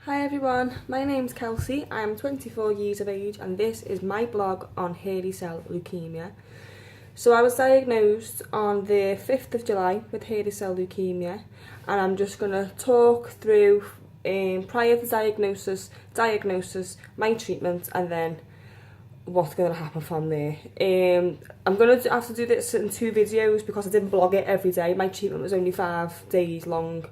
Hi everyone, my name's Kelsey, I am 24 years of age and this is my blog on hairy cell leukemia. So I was diagnosed on the 5th of July with hairy cell leukemia and I'm just going to talk through prior to diagnosis, my treatment and then what's going to happen from there. I'm going to have to do this in 2 videos because I didn't blog it every day. My treatment was only 5 days long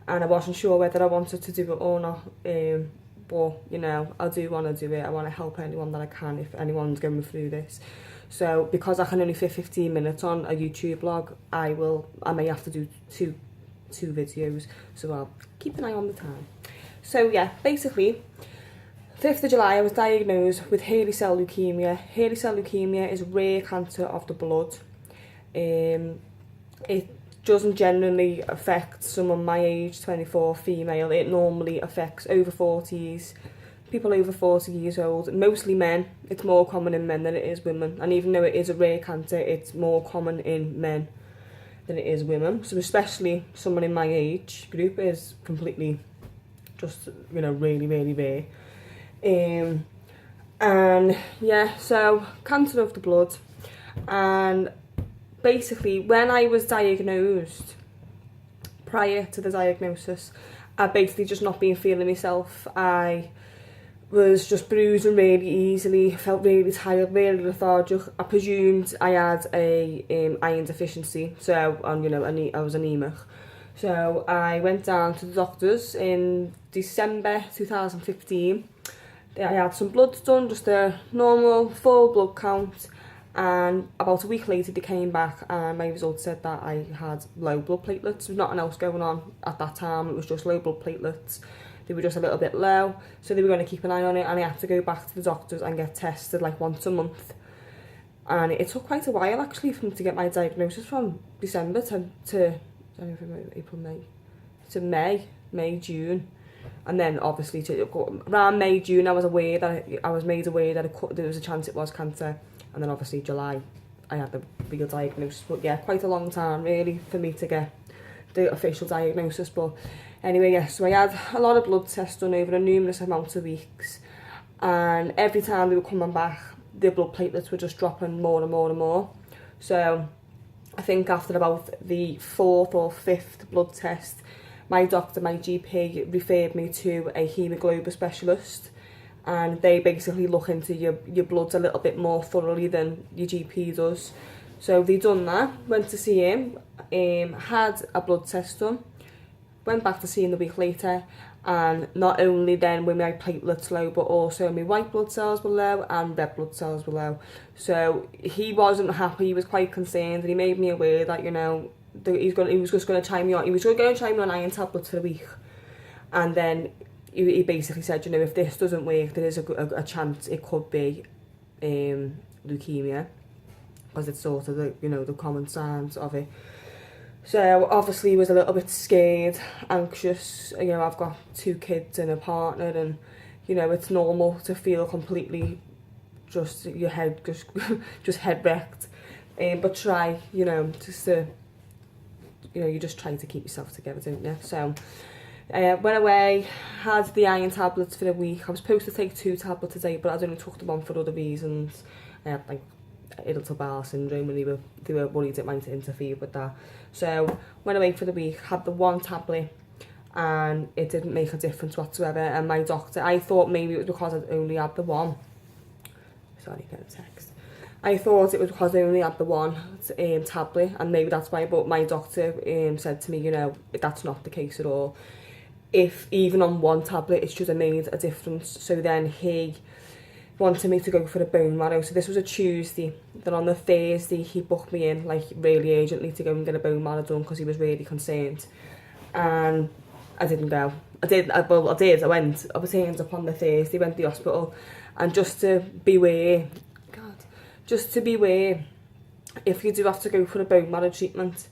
and I wasn't sure whether I wanted to do it or not, but you know, I do want to do it. I want to help anyone that I can if anyone's going through this. So because I can only fit 15 minutes on a YouTube blog, I may have to do two videos, so I'll keep an eye on the time. So yeah, basically 5th of July I was diagnosed with hairy cell leukemia. Hairy cell leukemia is a rare cancer of the blood. It doesn't generally affect someone my age, 24, female. It normally affects over 40s, people over 40 years old, mostly men. It's more common in men than it is women. And even though it is a rare cancer, it's more common in men than it is women. So especially someone in my age group is completely just, you know, really, really rare. And yeah, so cancer of the blood. And basically, when I was diagnosed, prior to the diagnosis, I basically just not been feeling myself. I was just bruising really easily, felt really tired, really lethargic. I presumed I had a iron deficiency, so you know, I was anemic. So I went down to the doctors in December 2015. I had some bloods done, just a normal full blood count. And about a week later they came back and my results said that I had low blood platelets. There was nothing else going on at that time, it was just low blood platelets. They were just a little bit low, so they were going to keep an eye on it, and I had to go back to the doctors and get tested like once a month. And it took quite a while actually for me to get my diagnosis, from December to April, May, June. And then obviously around May, June I was made aware that there was a chance it was cancer. And then obviously July I had the real diagnosis. But yeah, quite a long time really for me to get the official diagnosis. But anyway, yeah, so I had a lot of blood tests done over a numerous amount of weeks, and every time they were coming back the blood platelets were just dropping more and more and more. So I think after about the 4th or 5th blood test, my doctor, my GP, referred me to a haemoglobin specialist, and they basically look into your bloods a little bit more thoroughly than your GP does. So they done that, went to see him, had a blood test done, went back to see him the week later, and not only then were my platelets low, but also my white blood cells were low and red blood cells were low. So he wasn't happy, he was quite concerned, and he made me aware that, you know, he was just going to try me on. He was going to try me on iron tablets for a week, and then he basically said, you know, if this doesn't work, there is a chance it could be leukemia, because it's sort of the, you know, the common signs of it. So obviously he was a little bit scared, anxious. You know, I've got 2 kids and a partner, and you know, it's normal to feel completely just your head just head wrecked. But try, you know, just to, you know, you just try to keep yourself together, don't you? So went away, had the iron tablets for a week. I was supposed to take 2 tablets a day, but I only took them on for other reasons. I had like irritable bowel syndrome, and they were worried it might interfere with that. So went away for the week, had the 1 tablet, and it didn't make a difference whatsoever. And my doctor, I thought maybe it was because I'd only had the 1. Sorry, get a text. I thought it was because I only had the 1 tablet, and maybe that's why. But my doctor said to me, you know, that's not the case at all. If even on 1 tablet it should have made a difference. So then he wanted me to go for a bone marrow. So this was a Tuesday. Then on the Thursday he booked me in like really urgently to go and get a bone marrow done because he was really concerned. And I didn't go. I did. I went. I was turned up on the Thursday, went to the hospital, and just to beware, if you do have to go for a bone marrow treatment,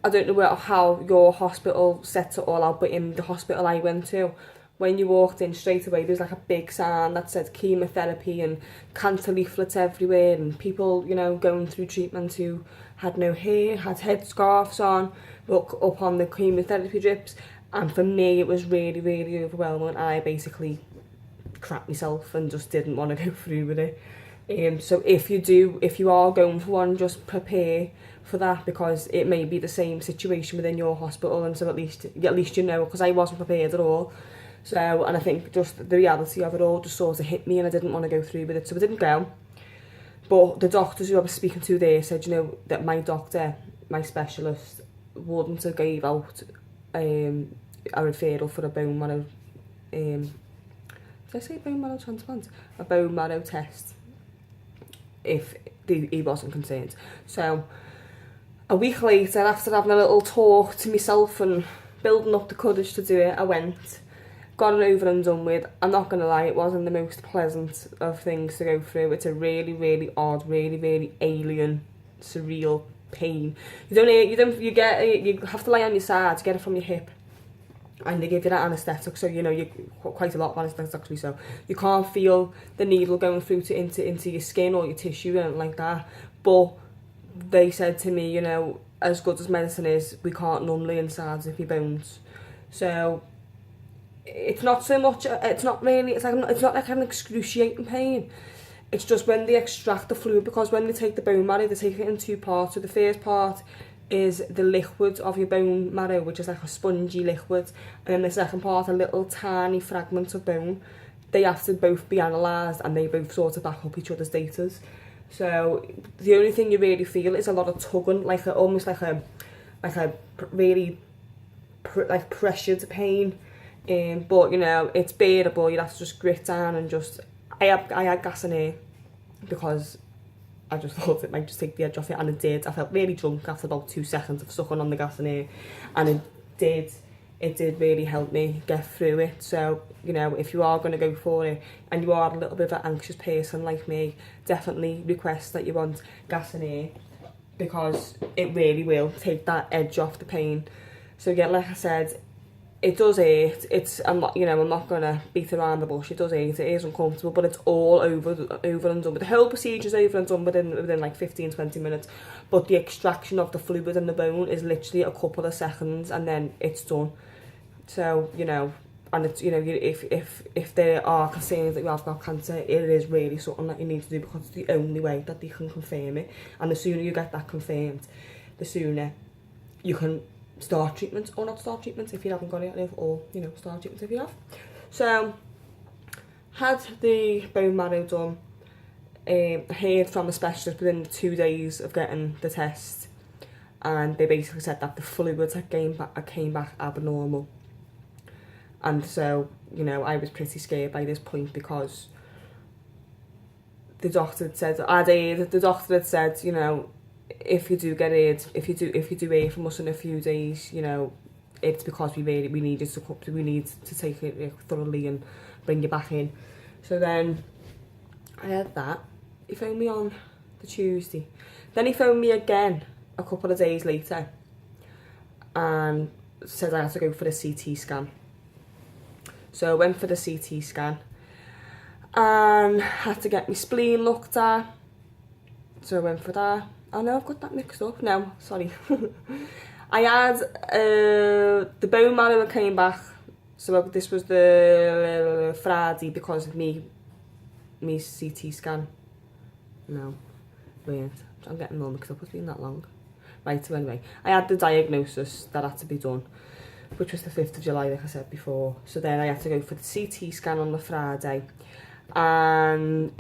I don't know how your hospital sets it all out, but in the hospital I went to, when you walked in straight away, there was like a big sign that said chemotherapy and cancer leaflets everywhere, and people, you know, going through treatment who had no hair, had headscarves on, look up on the chemotherapy drips, And for me, it was really, really overwhelming. I basically crap myself and just didn't want to go through with it. So if you are going for one, just prepare for that, because it may be the same situation within your hospital, and so at least you know, because I wasn't prepared at all. So, and I think just the reality of it all just sort of hit me, and I didn't want to go through with it, so I didn't go. But the doctors who I was speaking to there said, you know, that my doctor, my specialist, wouldn't have gave out a referral for a bone marrow, did I say bone marrow transplant? A bone marrow test, if he wasn't concerned. So a week later, after having a little talk to myself and building up the courage to do it, I went, got it over and done with. I'm not going to lie, it wasn't the most pleasant of things to go through. It's a really, really odd, really, really alien, surreal pain. You have to lie on your side to get it from your hip. And they give you that anaesthetic, so you know, you quite a lot of anaesthetics actually, so you can't feel the needle going through into your skin or your tissue or anything like that. But they said to me, you know, as good as medicine is, we can't numb the insides of your bones. So it's not so much, it's not like an excruciating pain. It's just when they extract the fluid, because when they take the bone marrow, they take it in two parts. So the first part is the liquid of your bone marrow, which is like a spongy liquid, and then the second part, a little tiny fragment of bone. They have to both be analysed, and they both sort of back up each other's data. So the only thing you really feel is a lot of tugging, almost like a really pressured pain. But you know, it's bearable. You have to just grit down and just. I had gas in here because I just thought it might just take the edge off it, and it did. I felt really drunk after about 2 seconds of sucking on the gas in here, and it did really help me get through it. So, you know, if you are going to go for it, and you are a little bit of an anxious person like me, definitely request that you want gas in here, because it really will take that edge off the pain. So yeah, like I said, it does hurt. I'm not gonna beat around the bush. It does hurt. It is uncomfortable, but it's all over and done with. The whole procedure's over and done within like 15-20 minutes. But the extraction of the fluid in the bone is literally a couple of seconds, and then it's done. So, you know, and it's, you know, if there are concerns that you have got cancer, it is really something that you need to do, because it's the only way that they can confirm it. And the sooner you get that confirmed, the sooner you can start treatment, or not start treatment if you haven't got it, or, you know, start treatment if you have. So, had the bone marrow done, heard from a specialist within 2 days of getting the test, and they basically said that the fluids had came back abnormal. And so, you know, I was pretty scared by this point, because the doctor had said, you know, if you do get it, if you do hear from us in a few days, you know, it's because we need to take it thoroughly and bring you back in. So then I had that. He phoned me on the Tuesday. Then he phoned me again a couple of days later and said I had to go for a CT scan. So I went for the CT scan and had to get my spleen looked at. So I went for that. Oh no, I've got that mixed up. No, sorry. I had the bone marrow came back. So this was the Friday, because of me CT scan. No, wait, I'm getting them all mixed up. It's been that long. Right, so anyway, I had the diagnosis that had to be done, which was the 5th of July, like I said before. So then I had to go for the CT scan on the Friday. And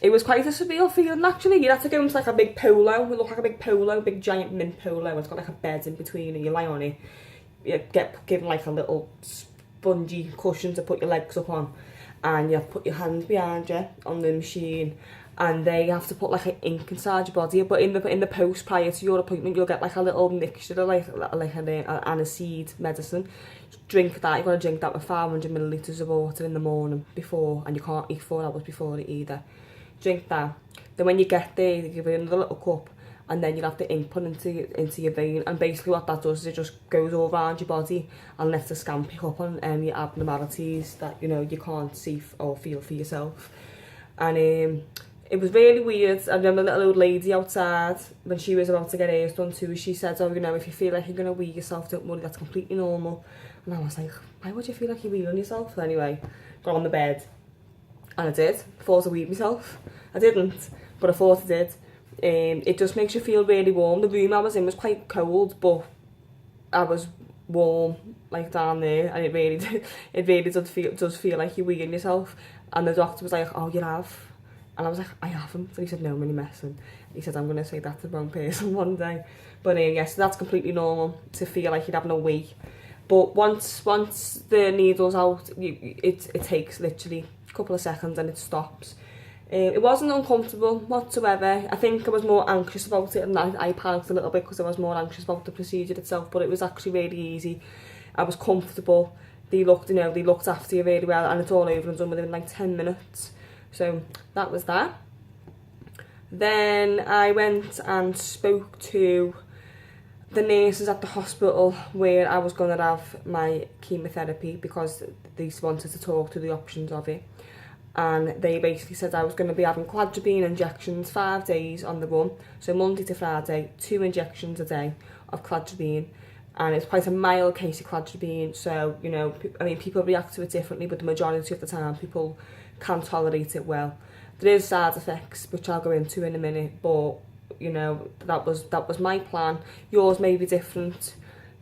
it was quite a surreal feeling, actually. You had to go into like a big polo. It looked like a big polo, big giant mint polo. It's got like a bed in between, and you lie on it. You get given like a little spongy cushion to put your legs up on. And you have to put your hands behind you on the machine. And they have to put like an ink inside your body. But in the post prior to your appointment, you'll get like a little mixture of like an aniseed medicine. Drink that. You've got to drink that with 500 millilitres of water in the morning before, and you can't eat 4 hours before it either. Drink that. Then when you get there, they give you another little cup, and then you'll have the ink put into your vein. And basically what that does is it just goes all around your body and lets the scan pick up on any abnormalities that, you know, you can't see or feel for yourself. And it was really weird. I remember a little old lady outside, when she was about to get hers done too, she said, oh, you know, if you feel like you're going to wee yourself, don't worry, that's completely normal. And I was like, why would you feel like you're weeing yourself? Anyway, got on the bed, and I did. Thought I weed myself. I didn't, but I thought I did. It just makes you feel really warm. The room I was in was quite cold, but I was warm, like down there, and it really does feel like you're weeing yourself. And the doctor was like, oh, you have? And I was like, I haven't. And he said, no, I'm only messing. He said, I'm going to say that to the wrong person one day. But yes, that's completely normal to feel like you'd have no wee. But once the needle's out, it takes literally a couple of seconds and it stops. It wasn't uncomfortable whatsoever. I think I was more anxious about it, and I panicked a little bit because I was more anxious about the procedure itself, but it was actually really easy. I was comfortable. They looked after you really well, and it's all over and done within like 10 minutes. So that was that. Then I went and spoke to the nurses at the hospital where I was going to have my chemotherapy, because they wanted to talk to the options of it. And they basically said I was going to be having cladribine injections 5 days on the run. So Monday to Friday, 2 injections a day of cladribine. And it's quite a mild case of cladribine. So, you know, I mean, people react to it differently, but the majority of the time people can tolerate it well. There is side effects, which I'll go into in a minute, but, you know, that was my plan. Yours may be different,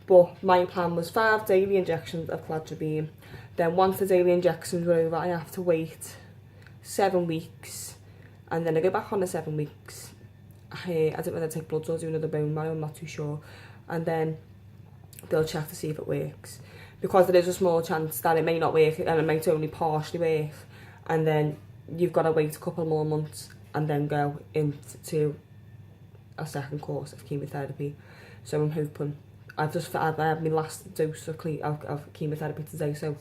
but my plan was 5 daily injections of cladribine. Then once the daily injections were over, I have to wait 7 weeks, and then I go back on the 7 weeks. I don't know whether to take blood or do another bone marrow, I'm not too sure. And then they'll check to see if it works, because there is a small chance that it may not work and it might only partially work, and then you've got to wait a couple more months and then go into a second course of chemotherapy. So I'm hoping. I had my last dose of chemotherapy today, so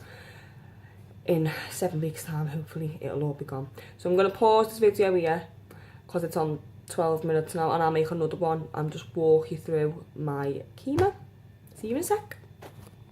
in 7 weeks time hopefully it'll all be gone. So I'm going to pause this video here because it's on 12 minutes now, and I'll make another one and just walk you through my chemo. See you in a sec.